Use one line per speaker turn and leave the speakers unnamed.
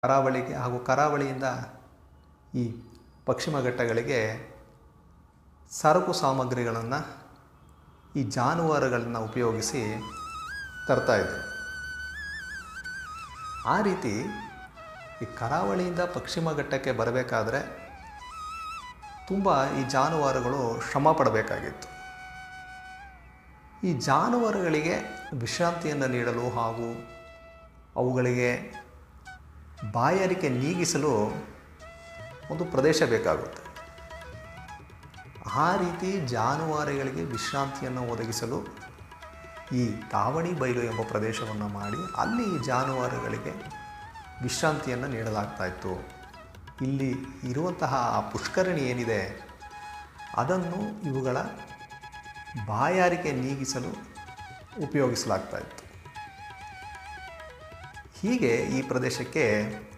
ಕರಾವಳಿಗೆ ಹಾಗೂ ಕರಾವಳಿಯಿಂದ ಈ ಪಶ್ಚಿಮ ಘಟ್ಟಗಳಿಗೆ ಸರಕು ಸಾಮಗ್ರಿಗಳನ್ನು ಈ ಜಾನುವಾರುಗಳನ್ನು ಉಪಯೋಗಿಸಿ ತರ್ತಾಯಿದ್ರು. ಆ ರೀತಿ ಈ ಕರಾವಳಿಯಿಂದ ಪಶ್ಚಿಮ ಘಟ್ಟಕ್ಕೆ ಬರಬೇಕಾದ್ರೆ ತುಂಬ ಈ ಜಾನುವಾರುಗಳು ಶ್ರಮ ಪಡಬೇಕಾಗಿತ್ತು. ಈ ಜಾನುವಾರುಗಳಿಗೆ ವಿಶ್ರಾಂತಿಯನ್ನು ನೀಡಲು ಹಾಗೂ ಅವುಗಳಿಗೆ ಬಾಯಾರಿಕೆ ನೀಗಿಸಲು ಒಂದು ಪ್ರದೇಶ ಬೇಕಾಗುತ್ತೆ. ಆ ರೀತಿ ಜಾನುವಾರುಗಳಿಗೆ ವಿಶ್ರಾಂತಿಯನ್ನು ಒದಗಿಸಲು ಈ ದಾವಣಿ ಬಯಲು ಎಂಬ ಪ್ರದೇಶವನ್ನು ಮಾಡಿ ಅಲ್ಲಿ ಜಾನುವಾರುಗಳಿಗೆ ವಿಶ್ರಾಂತಿಯನ್ನು ನೀಡಲಾಗ್ತಾಯಿತ್ತು. ಇಲ್ಲಿ ಇರುವಂತಹ ಆ ಪುಷ್ಕರಣಿ ಏನಿದೆ ಅದನ್ನು ಇವುಗಳ ಬಾಯಾರಿಕೆ ನೀಗಿಸಲು ಉಪಯೋಗಿಸಲಾಗ್ತಾಯಿತ್ತು. ಹೀಗೆ ಈ ಪ್ರದೇಶಕ್ಕೆ